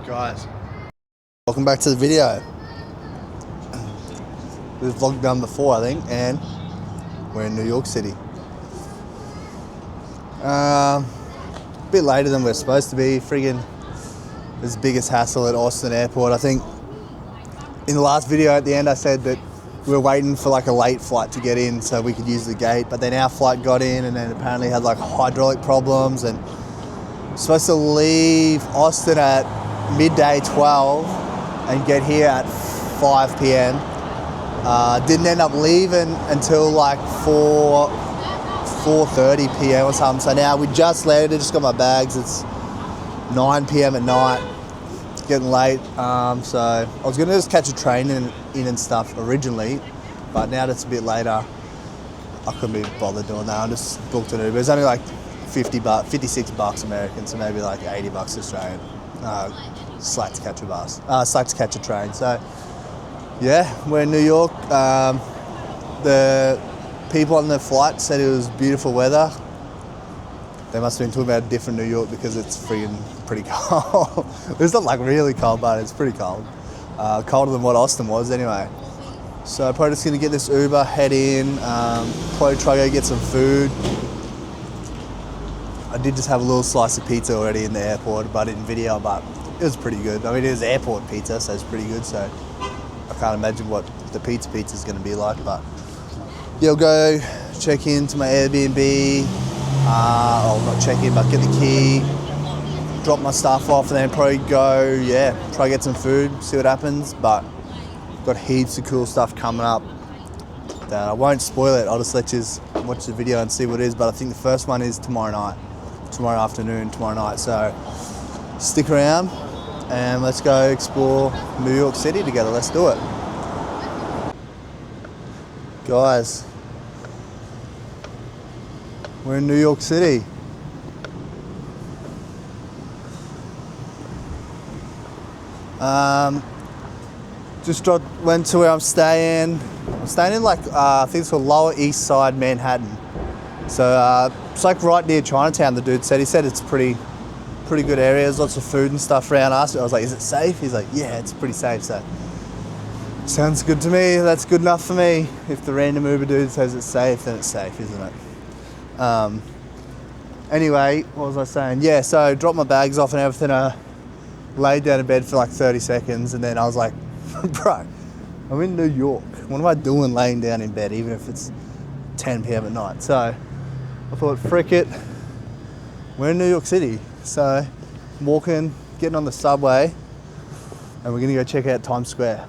Guys, welcome back to the video. We've vlogged done before, I think, and we're in New York City. A bit later than we're supposed to be. Friggin' there's the biggest hassle at Austin Airport. I think in the last video at the end I said that we were waiting for like a late flight to get in so we could use the gate, but then our flight got in and then apparently had like hydraulic problems, and we're supposed to leave Austin at midday 12 and get here at 5 p.m. Didn't end up leaving until like 4:30 p.m. or something. So now we just landed, just got my bags. It's 9 p.m. at night. It's getting late. So I was gonna just catch a train in and stuff originally, but now that it's a bit later, I couldn't be bothered doing that. I just booked an Uber. It's only like 56 bucks American, so maybe like 80 bucks Australian. Slack to catch a bus. Slack to catch a train. So yeah, we're in New York. The people on the flight said it was beautiful weather. They must have been talking about a different New York because it's freaking pretty cold. It's not like really cold, but it's pretty cold. Colder than what Austin was anyway. So probably just gonna get this Uber, head in, probably try to go get some food. I did just have a little slice of pizza already in the airport, but I didn't video, but it was pretty good. I mean, it was airport pizza, so it's pretty good. So I can't imagine what the pizza is going to be like, but yeah, I'll go check into my Airbnb. I'll not check in, but get the key, drop my stuff off, and then probably go, try to get some food, see what happens. But got heaps of cool stuff coming up that I won't spoil it. I'll just let you watch the video and see what it is. But I think the first one is tomorrow afternoon, tomorrow night. So stick around and let's go explore New York City together. Let's do it. Guys, we're in New York City. Went to where I'm staying. I'm staying in like, I think it's called Lower East Side, Manhattan. So it's like right near Chinatown, the dude said. He said it's pretty good areas, lots of food and stuff around us. I was like, is it safe? He's like, yeah, it's pretty safe. So sounds good to me. That's good enough for me. If the random Uber dude says it's safe, then it's safe, isn't it? Anyway, what was I saying? Yeah, so dropped my bags off and everything. I laid down in bed for like 30 seconds and then I was like, bro, I'm in New York. What am I doing laying down in bed, even if it's 10 p.m. at night? So I thought, frick it, we're in New York City. So I'm walking, getting on the subway, and we're gonna go check out Times Square.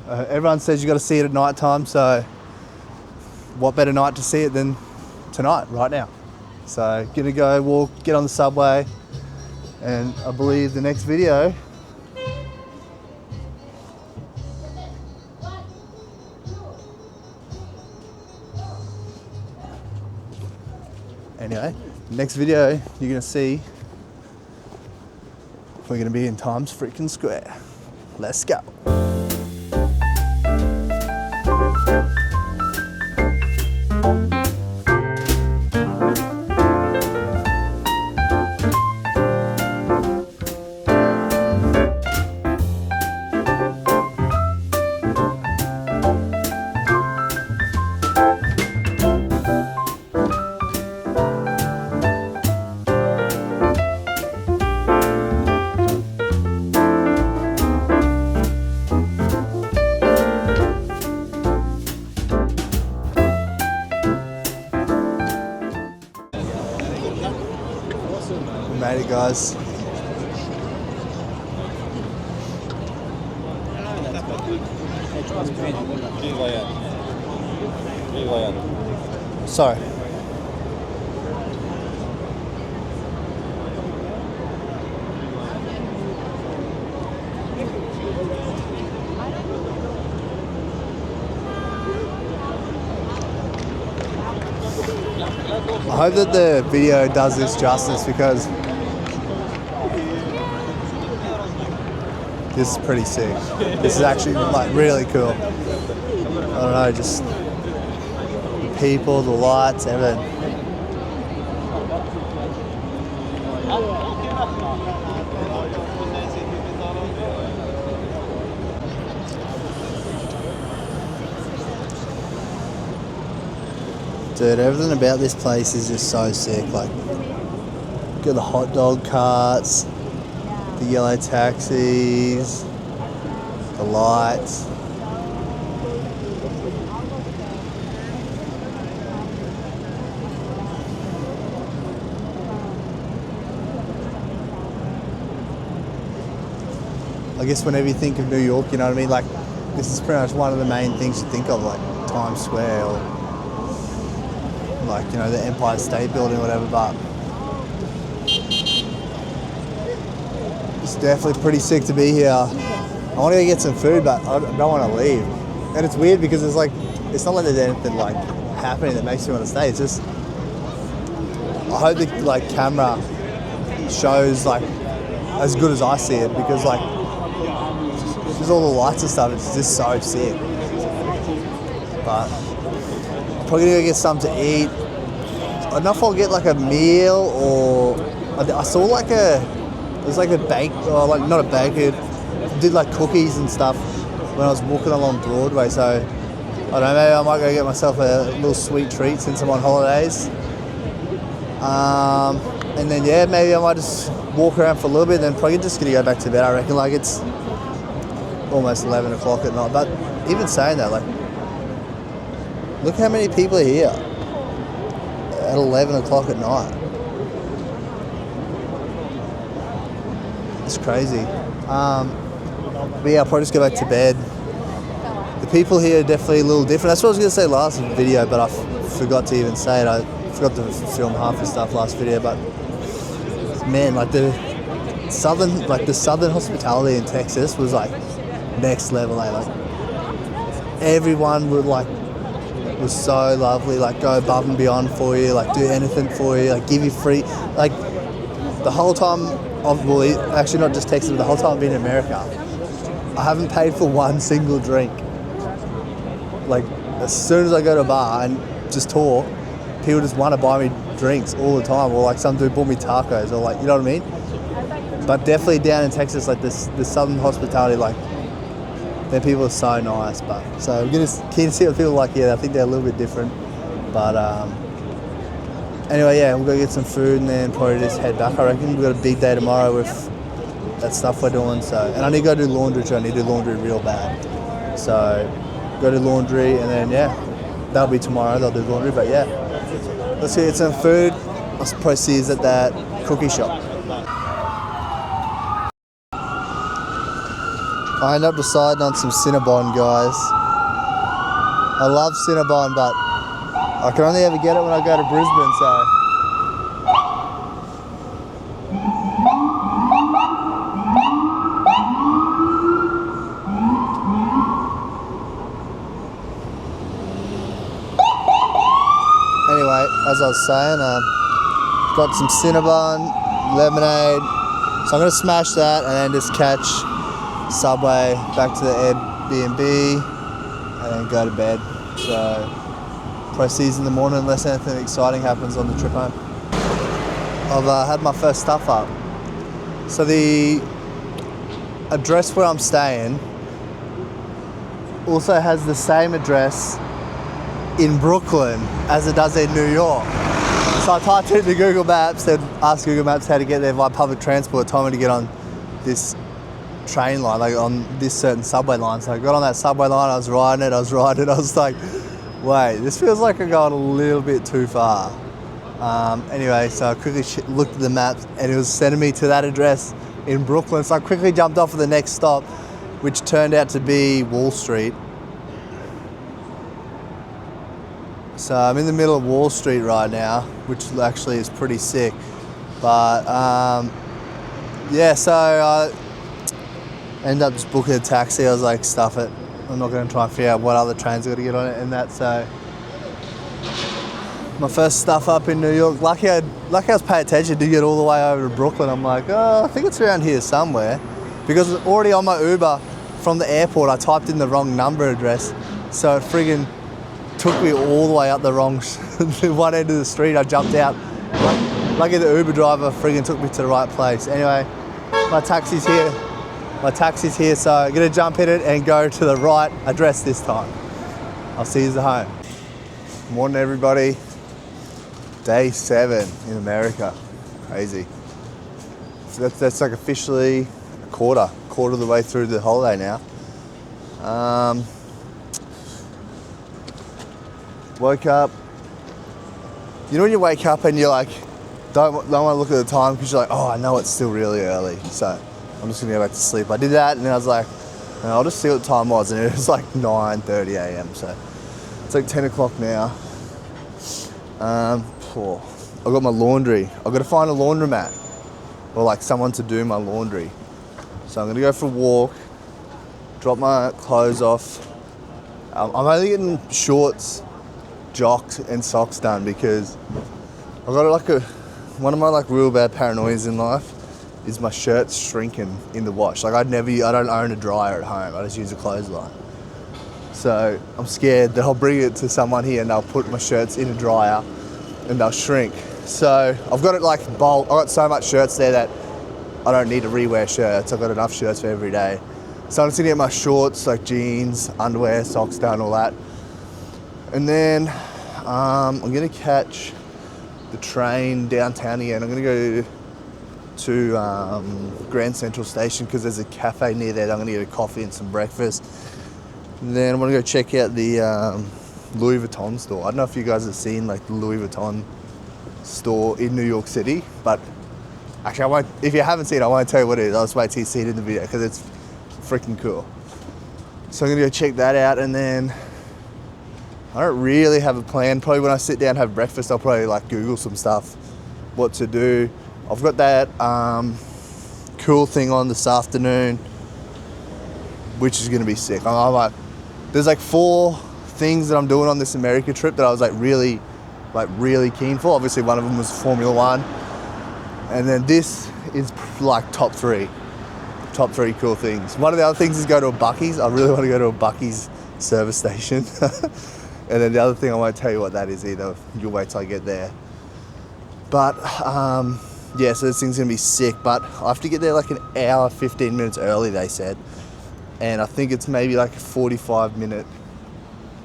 Everyone says you got to see it at night time, so what better night to see it than tonight, right now? So gonna go walk, get on the subway, and I believe the next video next video you're gonna see we're gonna be in Times freaking Square. Let's go. Made it, guys. Sorry. I hope that the video does this justice because this is pretty sick. This is actually like really cool. I don't know, just the people, the lights, everything. Dude, everything about this place is just so sick. Like, got the hot dog carts, the yellow taxis, the lights. I guess whenever you think of New York, you know what I mean? Like, this is pretty much one of the main things you think of, like Times Square or like, you know, the Empire State Building or whatever, but it's definitely pretty sick to be here. I want to go get some food, but I don't want to leave. And it's weird because it's like, it's not like there's anything like happening that makes me want to stay. It's just, I hope the like camera shows like as good as I see it, because like, just all the lights and stuff, it's just so sick. But I'm probably gonna go get something to eat. I don't know if I'll get like a meal or I saw like it was like a bake, or like not a baker, did like cookies and stuff when I was walking along Broadway. So I don't know, maybe I might go get myself a little sweet treat since I'm on holidays. And then yeah, maybe I might just walk around for a little bit, then probably just gonna go back to bed. I reckon, like it's almost 11 o'clock at night. But even saying that, like, look how many people are here at 11 o'clock at night. It's crazy. But yeah, I'll probably just go back to bed. The people here are definitely a little different. That's what I was going to say last video, but I forgot to even say it. I forgot to film half the stuff last video, but man, like the southern hospitality in Texas was like next level, eh? Like everyone was so lovely, like go above and beyond for you, like do anything for you, like give you free, like the whole time actually not just Texas, but the whole time I've been in America, I haven't paid for one single drink. Like as soon as I go to a bar and just talk, people just want to buy me drinks all the time, or like some dude bought me tacos, or like, you know what I mean? But definitely down in Texas, like this southern hospitality, like their people are so nice. But so I'm keen to see what people are like here. I think they're a little bit different. But anyway, yeah, we'll go get some food and then probably just head back. I reckon we've got a big day tomorrow with that stuff we're doing. So, and I need to go do laundry too. I need to do laundry real bad. So go do laundry, and then yeah, that'll be tomorrow. They'll do laundry. But yeah, let's go get some food. I'll probably see you at that cookie shop. I ended up deciding on some Cinnabon, guys. I love Cinnabon, but I can only ever get it when I go to Brisbane, so. Anyway, as I was saying, got some Cinnabon, lemonade, so I'm going to smash that and then just catch Subway back to the Airbnb and then go to bed. So probably see you in the morning unless anything exciting happens on the trip home. I've had my first stuff up. So the address where I'm staying also has the same address in Brooklyn as it does in New York. So I typed into Google Maps and asked Google Maps how to get there via public transport. It told me to get on this train line, like on this certain subway line. So I got on that subway line, I was riding it, I was like, wait, this feels like I'm going a little bit too far. Anyway, so I quickly looked at the maps and it was sending me to that address in Brooklyn. So I quickly jumped off at the next stop, which turned out to be Wall Street. So I'm in the middle of Wall Street right now, which actually is pretty sick. But yeah, so I ended up just booking a taxi. I was like, stuff it. I'm not going to try and figure out what other trains I got to get on it and that. So my first stuff up in New York. Lucky I was paying attention to get all the way over to Brooklyn. I'm like, oh, I think it's around here somewhere, because already on my Uber from the airport I typed in the wrong number address, so it friggin' took me all the way up the wrong one end of the street. I jumped out. Lucky the Uber driver friggin' took me to the right place. Anyway, my taxi's here, so I'm gonna jump in it and go to the right address this time. I'll see you at home. Morning, everybody. Day 7 in America. Crazy. So that's like officially a quarter of the way through the holiday now. Woke up. You know when you wake up and you're like, don't want to look at the time because you're like, oh, I know it's still really early, so I'm just gonna go back to sleep. I did that and then I was like, no, I'll just see what the time was, and it was like 9:30 a.m. So it's like 10 o'clock now. I've got my laundry. I've got to find a laundromat or like someone to do my laundry. So I'm gonna go for a walk, drop my clothes off. I'm only getting shorts, jocks and socks done because I've got like one of my like real bad paranoias in life is my shirts shrinking in the wash. Like I don't own a dryer at home. I just use a clothesline. So I'm scared that I'll bring it to someone here and they'll put my shirts in a dryer and they'll shrink. So I've got it like bulk. I've got so much shirts there that I don't need to rewear shirts. I've got enough shirts for every day. So I'm just gonna get my shorts, like jeans, underwear, socks done, all that. And then I'm gonna catch the train downtown again. I'm gonna go to Grand Central Station because there's a cafe near there. I'm gonna get a coffee and some breakfast. And then I'm gonna go check out the Louis Vuitton store. I don't know if you guys have seen like the Louis Vuitton store in New York City, but actually I won't, if you haven't seen it, I won't tell you what it is. I'll just wait till you see it in the video because it's freaking cool. So I'm gonna go check that out, and then I don't really have a plan. Probably when I sit down and have breakfast, I'll probably like Google some stuff, what to do. I've got that cool thing on this afternoon, which is gonna be sick. I'm like, there's like 4 things that I'm doing on this America trip that I was like really keen for. Obviously one of them was Formula One, and then this is like top three cool things. One of the other things is go to a Buc-ee's. I really want to go to a Buc-ee's service station. And then the other thing, I won't tell you what that is either. You'll wait till I get there. But yeah, so this thing's gonna be sick, but I have to get there like an hour, 15 minutes early, they said. And I think it's maybe like a 45-minute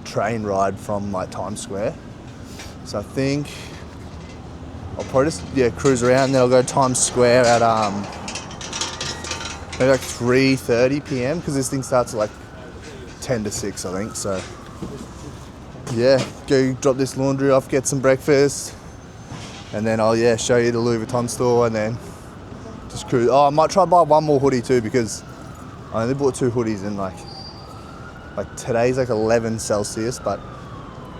train ride from like Times Square. So I think I'll probably just cruise around, and then I'll go to Times Square at maybe like 3:30 p.m. because this thing starts at like 10 to 6, I think. So yeah, go drop this laundry off, get some breakfast, and then I'll show you the Louis Vuitton store, and then just cruise. Oh, I might try to buy one more hoodie too because I only bought 2 hoodies, and like today's like 11 Celsius, but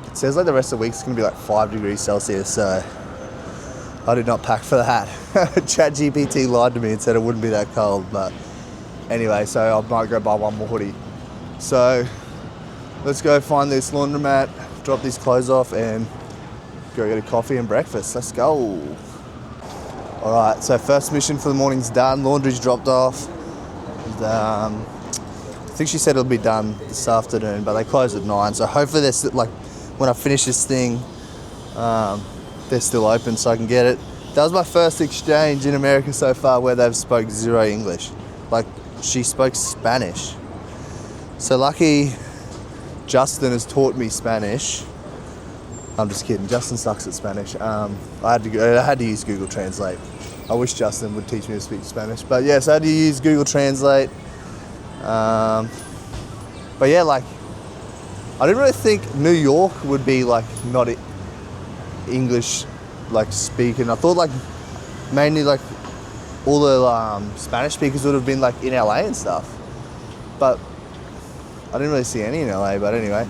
it says like the rest of the week's gonna be like 5 degrees Celsius, so I did not pack for that. ChatGPT lied to me and said it wouldn't be that cold, but anyway, so I might go buy one more hoodie. So let's go find this laundromat, drop these clothes off, and go get a coffee and breakfast. Let's go. All right, so first mission for the morning's done. Laundry's dropped off. And, I think she said it'll be done this afternoon, but they close at 9. So hopefully they're still, like, when I finish this thing, they're still open so I can get it. That was my first exchange in America so far where they've spoke 0 English. Like, she spoke Spanish. So lucky Justin has taught me Spanish. I'm just kidding, Justin sucks at Spanish. I had to use Google Translate. I wish Justin would teach me to speak Spanish. But yeah, so I had to use Google Translate. But yeah, like, I didn't really think New York would be like not English like speaking. I thought like mainly like all the Spanish speakers would have been like in LA and stuff. But I didn't really see any in LA, but anyway.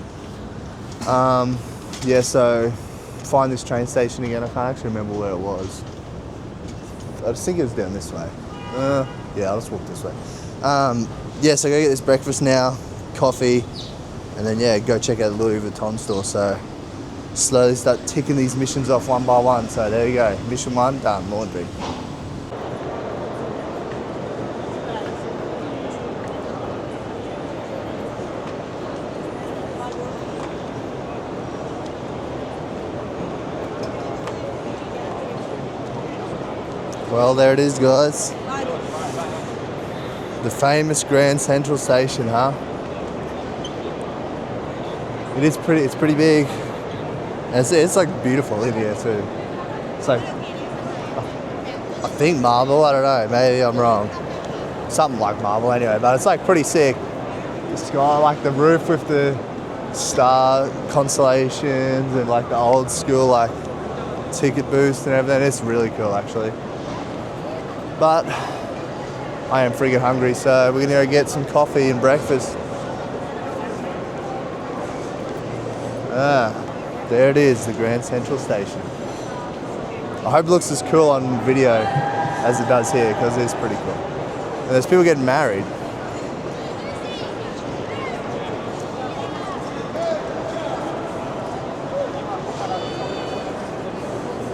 Yeah, so find this train station again. I can't actually remember where it was. I just think it was down this way. Yeah, I'll just walk this way. Yeah, so go get this breakfast now, coffee, and then yeah, go check out the Louis Vuitton store. So slowly start ticking these missions off one by one. So there you go, mission 1 done, laundry. Well, there it is, guys. The famous Grand Central Station, huh? It's pretty big. And it's like beautiful in here too. It's like, I think marble, I don't know, maybe I'm wrong. Something like marble anyway, but it's like pretty sick. The sky, like the roof with the star constellations and like the old school like ticket booth and everything. It's really cool actually. But I am freaking hungry, so we're gonna go get some coffee and breakfast. There it is, the Grand Central Station. I hope it looks as cool on video as it does here, because it's pretty cool. And there's people getting married.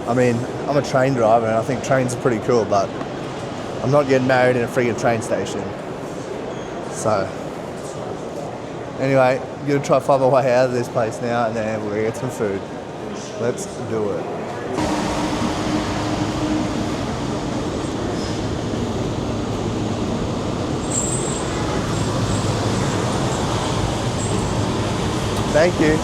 I mean, I'm a train driver and I think trains are pretty cool, but I'm not getting married in a freaking train station. So, anyway, I'm gonna try to find my way out of this place now, and then we're gonna get some food. Let's do it. Thank you.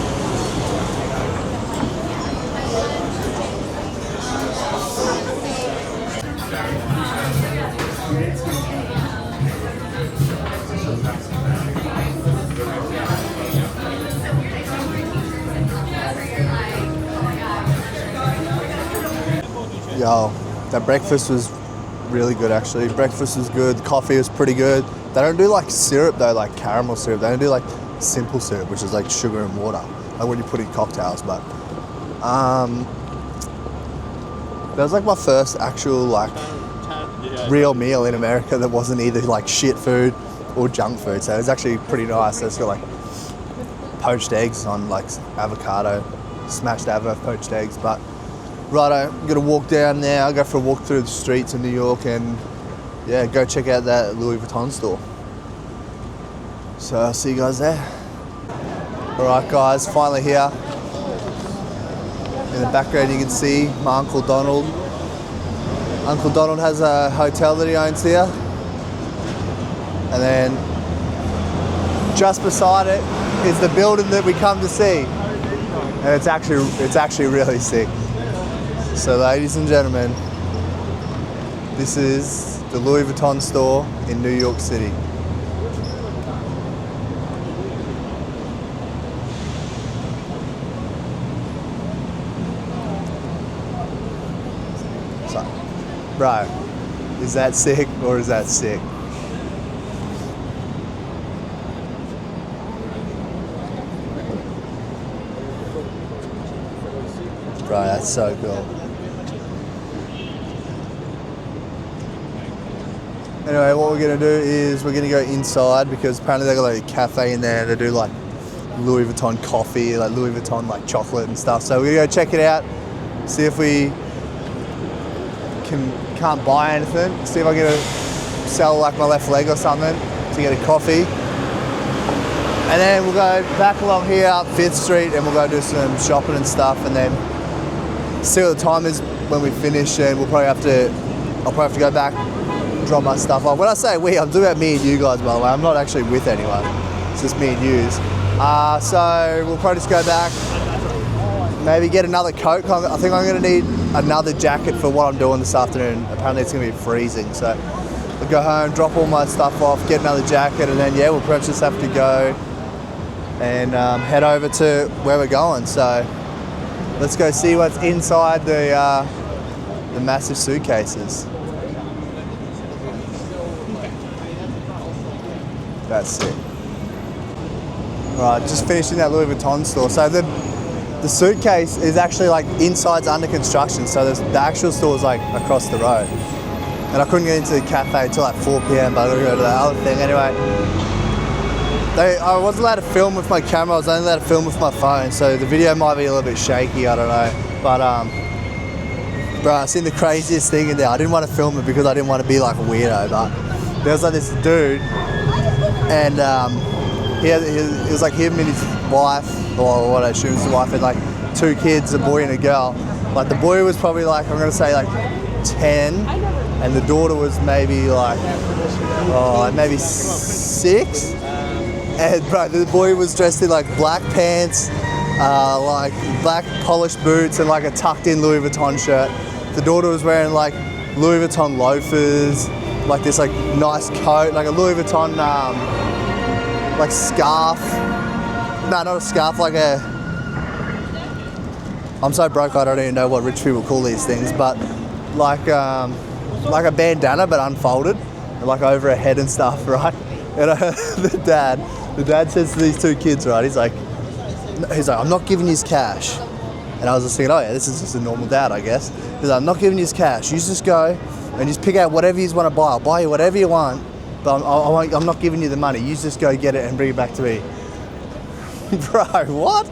Yo, that breakfast was really good actually. Breakfast was good, the coffee was pretty good. They don't do like syrup though, like caramel syrup. They don't do like simple syrup, which is like sugar and water, like when you put in cocktails. But that was like my first actual like real meal in America that wasn't either like shit food or junk food. So it was actually pretty nice. It's got like poached eggs on like avocado, smashed avocado, poached eggs. But righto, I'm gonna walk down now. I'll go for a walk through the streets of New York and yeah, go check out that Louis Vuitton store. So I'll see you guys there. Alright guys, finally here. In the background you can see my Uncle Donald. Uncle Donald has a hotel that he owns here. And then just beside it is the building that we come to see. And it's actually really sick. So ladies and gentlemen, this is the Louis Vuitton store in New York City. So, bro, is that sick or is that sick? Bro, that's so cool. Anyway, what we're gonna do is we're gonna go inside because apparently they got like a cafe in there. They do like Louis Vuitton coffee, like Louis Vuitton like chocolate and stuff. So we're gonna go check it out, see if we can't buy anything. See if I get to sell like my left leg or something to get a coffee. And then we'll go back along here up 5th Street and we'll go do some shopping and stuff, and then see what the time is when we finish, and I'll probably have to go back, drop my stuff off. When I say we, I'm talking about me and you guys, by the way. I'm not actually with anyone. It's just me and yous. So we'll probably just go back, maybe get another coat. I think I'm gonna need another jacket for what I'm doing this afternoon. Apparently it's gonna be freezing. So I'll go home, drop all my stuff off, get another jacket, and then yeah, we'll perhaps just have to go and head over to where we're going. So let's go see what's inside the massive suitcases. That's it. Right, just finishing that Louis Vuitton store. So the suitcase is actually like inside's under construction. So the actual store is like across the road. And I couldn't get into the cafe until like 4 p.m. but I gotta go to that other thing. Anyway, I wasn't allowed to film with my camera. I was only allowed to film with my phone. So the video might be a little bit shaky, I don't know. But bro, I seen the craziest thing in there. I didn't want to film it because I didn't want to be like a weirdo, but there was like this dude, and he was like him and his wife, or what I assume is the wife, and like 2 kids, a boy and a girl. Like the boy was probably like, I'm gonna say like 10, and the daughter was maybe like, maybe 6. And bro, the boy was dressed in like black pants, like black polished boots, and like a tucked in Louis Vuitton shirt. the daughter was wearing like Louis Vuitton loafers, like this like nice coat, like a Louis Vuitton like scarf. No, not a scarf, like a, I'm so broke I don't even know what rich people call these things, but like a bandana but unfolded, like over her head and stuff, right? And the dad says to these two kids, right, he's like, I'm not giving you cash. And I was just thinking, oh yeah, this is just a normal dad, I guess. He's like, I'm not giving you cash. You just go and just pick out whatever you want to buy. I'll buy you whatever you want, but I'm not giving you the money. You just go get it and bring it back to me. Bro, what?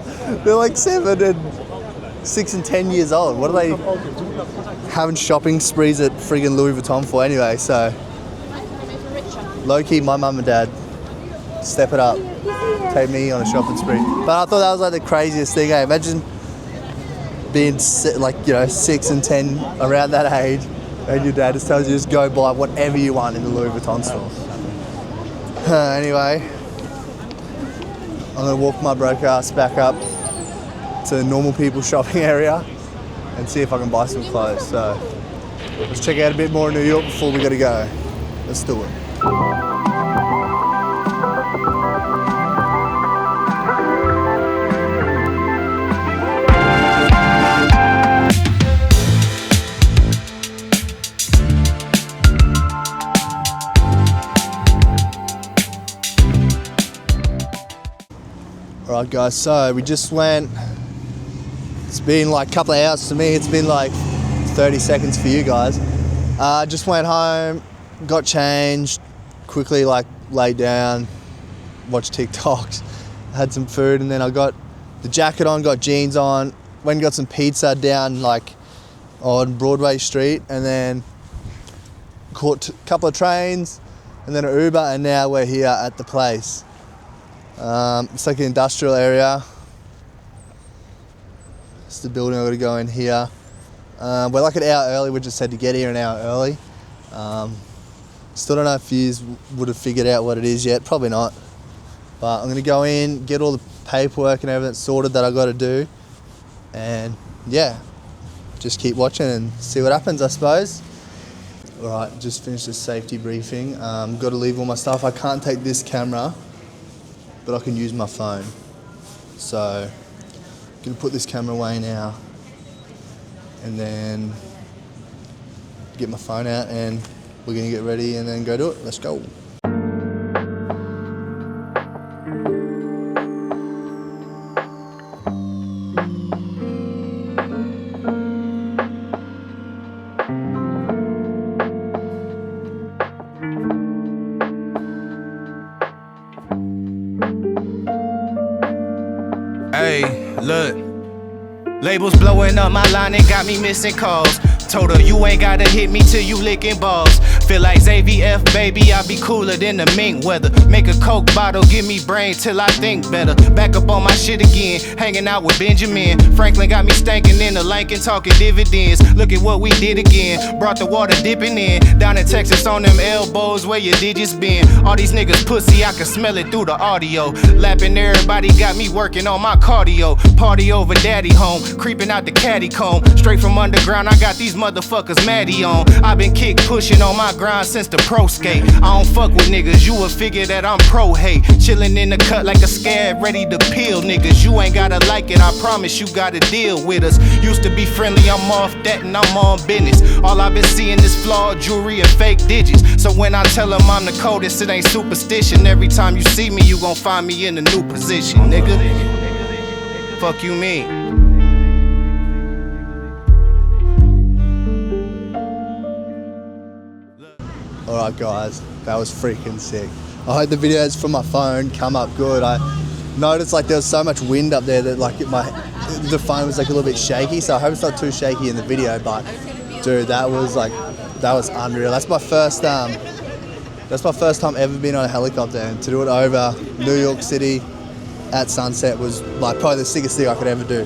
They're like 7 and 6 and 10 years old. What are they having shopping sprees at friggin' Louis Vuitton for anyway? So, low-key, my mum and dad, step it up. Take me on a shopping spree. But I thought that was like the craziest thing. Eh? Imagine being like, you know, 6 and 10, around that age, and your dad just tells you just go buy whatever you want in the Louis Vuitton store. Anyway, I'm gonna walk my broke ass back up to the normal people shopping area and see if I can buy some clothes. So let's check out a bit more in New York before we gotta go. Let's do it. Alright guys, so we just went, it's been like a couple of hours to me, it's been like 30 seconds for you guys. Just went home, got changed, quickly like laid down, watched TikToks, had some food, and then I got the jacket on, got jeans on, went and got some pizza down like on Broadway Street, and then caught a couple of trains and then an Uber, and now we're here at the place. It's like an industrial area. It's the building. I've got to go in here. We're like an hour early. We just had to get here an hour early. Still don't know if you would have figured out what it is yet. Probably not. But I'm going to go in, get all the paperwork and everything sorted that I got to do, and yeah, just keep watching and see what happens, I suppose. All right, just finished the safety briefing. Got to leave all my stuff. I can't take this camera, but I can use my phone. So I'm gonna put this camera away now and then get my phone out, and we're gonna get ready and then go do it. Let's go. Hey, look. Labels blowing up my line and got me missing calls. Told her you ain't gotta hit me till you licking balls. Feel like Xavier, baby, I be cooler than the mink weather. Make a Coke bottle, give me brain till I think better. Back up on my shit again, hanging out with Benjamin. Franklin got me stankin' in the Lincoln, talking dividends. Look at what we did again, brought the water dipping in. Down in Texas on them elbows where your digits been. All these niggas pussy, I can smell it through the audio. Lapping everybody, got me working on my cardio. Party over daddy home, creeping out the caddy comb. Straight from underground, I got these motherfuckers Maddie on. I been kick pushing on my grind since the pro skate. I don't fuck with niggas, you would figure that I'm pro hate. Chillin' in the cut like a scab, ready to peel niggas. You ain't gotta like it, I promise you gotta deal with us. Used to be friendly, I'm off that and I'm on business. All I've been seeing is flawed jewelry and fake digits. So when I tell them I'm the coldest, it ain't superstition. Every time you see me, you gon' find me in a new position, nigga. Fuck you mean? Alright guys, that was freaking sick. I hope the videos from my phone come up good. I noticed like there was so much wind up there that like the phone was like a little bit shaky, so I hope it's not too shaky in the video, but dude, that was unreal. That's my first time ever being on a helicopter, and to do it over New York City at sunset was like probably the sickest thing I could ever do.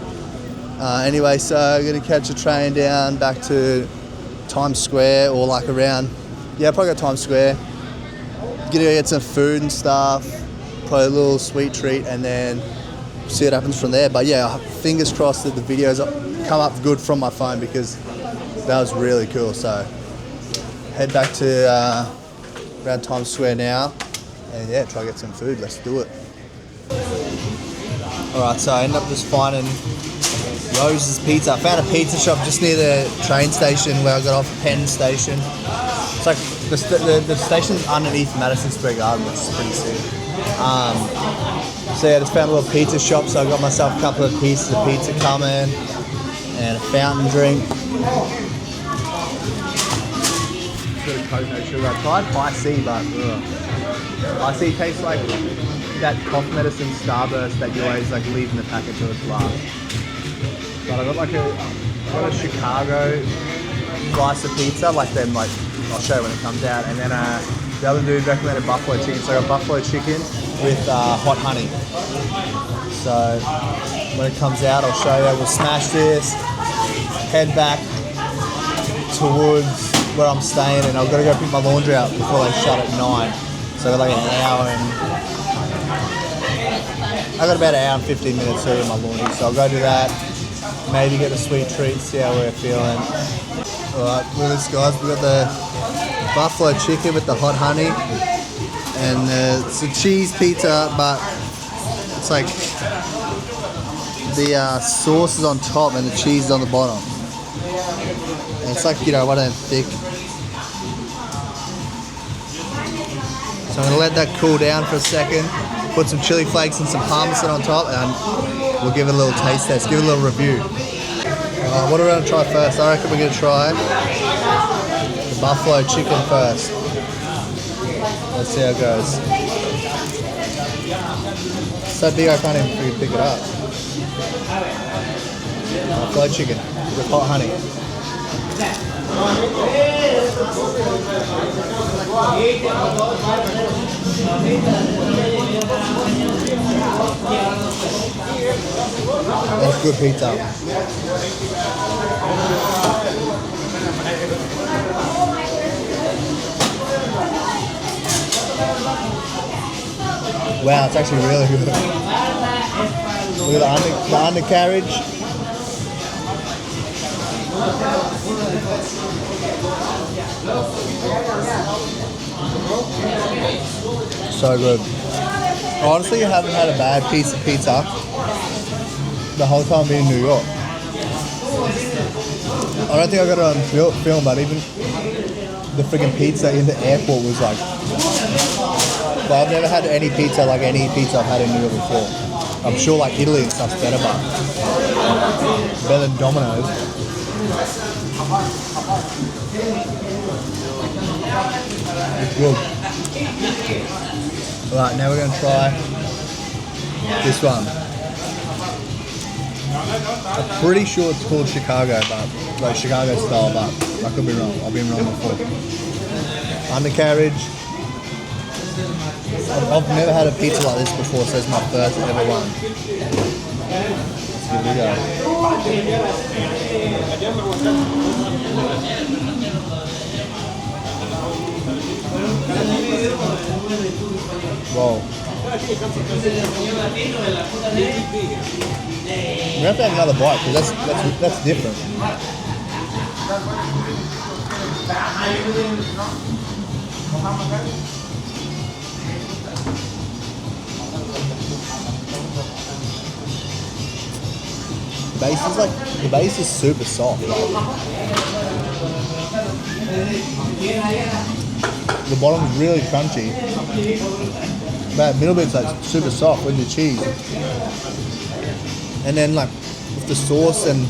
Anyway, so I'm gonna catch a train down back to Times Square, or like around, yeah, probably go Times Square. Gonna go get some food and stuff, probably a little sweet treat, and then see what happens from there. But yeah, fingers crossed that the videos come up good from my phone, because that was really cool. So head back to around Times Square now, and yeah, try to get some food. Let's do it. Alright, so I ended up just finding Rose's Pizza. I found a pizza shop just near the train station where I got off Penn Station. It's like the station's underneath Madison Square Garden, which is pretty sick. So yeah, I just found a little pizza shop, so I got myself a couple of pieces of pizza coming and a fountain drink. Got a Coke, no sugar. I tried High C, but High C tastes like that cough medicine Starburst that you always like leave in the packet till it's last. But I got a Chicago slice of pizza, like them, like I'll show you when it comes out. And then the other dude recommended buffalo chicken, so I got buffalo chicken with hot honey. So when it comes out, I'll show you. We'll smash this, head back towards where I'm staying, and I've got to go pick my laundry out before they shut at 9. So I got like an hour and I got about an hour and 15 minutes to do my laundry. So I'll go do that. Maybe get a sweet treat, see how we're feeling. Alright, look at this, guys. We got the buffalo chicken with the hot honey, and it's a cheese pizza, but it's like the sauce is on top and the cheese is on the bottom. And it's like, you know, one of them thick. So I'm gonna let that cool down for a second. Put some chili flakes and some parmesan on top, and we'll give it a little taste test, give it a little review. What are we going to try first? I reckon we're going to try the buffalo chicken first. Let's see how it goes. It's so big I can't even freaking pick it up. Buffalo chicken with hot honey. That's good pizza. Wow, it's actually really good. Look at the undercarriage. So good. Honestly, I haven't had a bad piece of pizza the whole time being in New York. I don't think I got it on film, but even the freaking pizza in the airport was like... But I've never had any pizza like any pizza I've had in New York before. I'm sure like Italy and stuff's better, but better than Domino's. It's good. Alright, now we're going to try this one. I'm pretty sure it's called Chicago, but like Chicago style, but I could be wrong. I've been wrong before. Undercarriage. I've never had a pizza like this before, so it's my first ever one. Here we go. Whoa. We have to have another bite because that's different. The base is super soft. The bottom's really crunchy. But middle bit's like super soft with the cheese. And then like with the sauce and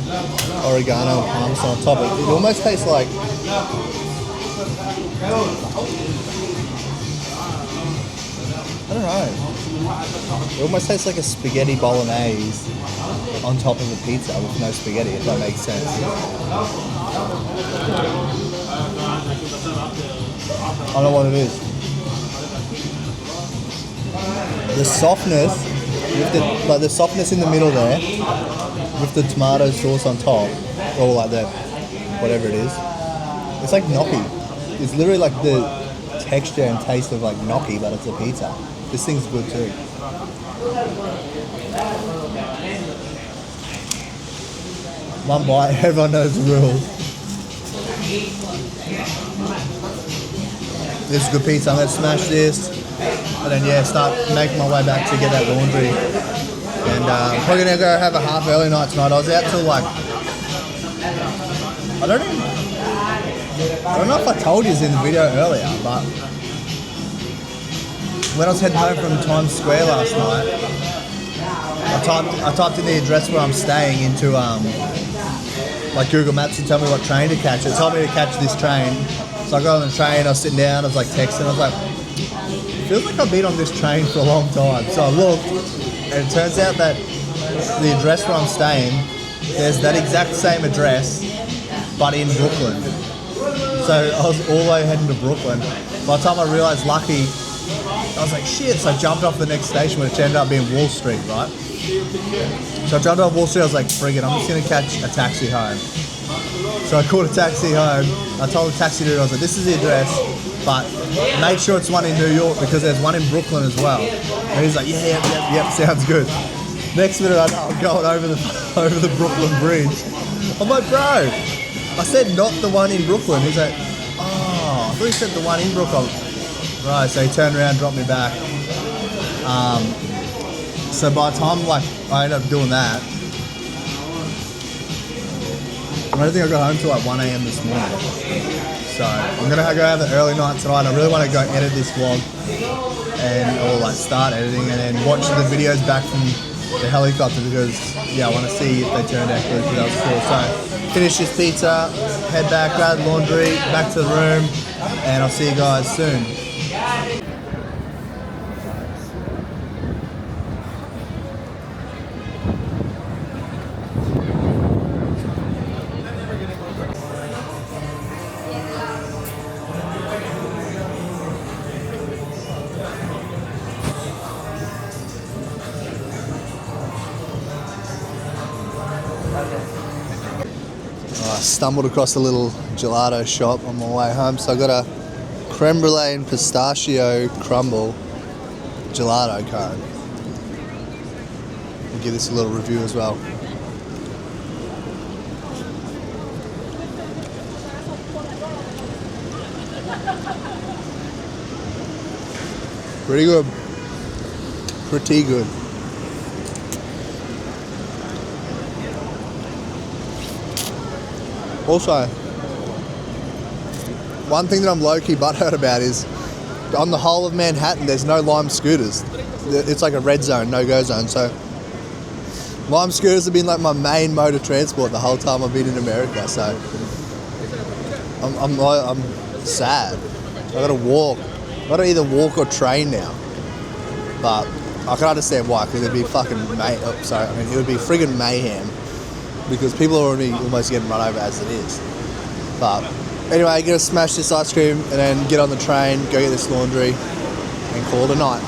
oregano and parmesan on top, it almost tastes like I don't know. It almost tastes like a spaghetti bolognese on top of a pizza with no spaghetti, if that makes sense. I don't know what it is. The softness, the softness in the middle there, with the tomato sauce on top, or like the whatever it is, it's like gnocchi. It's literally like the texture and taste of like gnocchi, but it's a pizza. This thing's good too. One bite, everyone knows the rules. This is good pizza. I'm gonna smash this, and then yeah, start making my way back to get that laundry. And probably gonna go have a half early night tonight. I was out till like I don't know if I told you this in the video earlier, but when I was heading home from Times Square last night, I typed in the address where I'm staying into like Google Maps to tell me what train to catch. It told me to catch this train. So I got on the train, I was sitting down, I was like texting, I was like, feels like I've been on this train for a long time. So I looked, and it turns out that the address where I'm staying, there's that exact same address, but in Brooklyn. So I was all the way heading to Brooklyn. By the time I realised lucky, I was like, shit. So I jumped off the next station, which ended up being Wall Street, right? So I jumped off Wall Street, I was like, friggin', I'm just gonna catch a taxi home. So I called a taxi home. I told the taxi dude, I was like, this is the address, but make sure it's one in New York because there's one in Brooklyn as well. And he's like, yep, sounds good. Next minute I know I'm going over the Brooklyn Bridge. I'm like, bro, I said not the one in Brooklyn. He's like, oh, I thought you said the one in Brooklyn. Right, so he turned around, dropped me back. So by the time like I ended up doing that, I don't think I got home till like 1 a.m. this morning. So I'm gonna go have an early night tonight. I really want to go edit this vlog or like start editing and then watch the videos back from the helicopter because yeah, I want to see if they turned out good because that was cool. So finish this pizza, head back, grab the laundry, back to the room, and I'll see you guys soon. I stumbled across a little gelato shop on my way home, so I got a creme brulee and pistachio crumble gelato cone. I'll give this a little review as well. Pretty good. Pretty good. Also, one thing that I'm low-key butthurt about is on the whole of Manhattan, there's no Lime scooters. It's like a red zone, no-go zone. So Lime scooters have been like my main mode of transport the whole time I've been in America. So I'm sad. I gotta walk. I gotta either walk or train now. But I can understand why, because it'd be fucking it would be friggin' mayhem. Because people are already almost getting run over as it is. But anyway, gonna smash this ice cream and then get on the train, go get this laundry, and call it a night.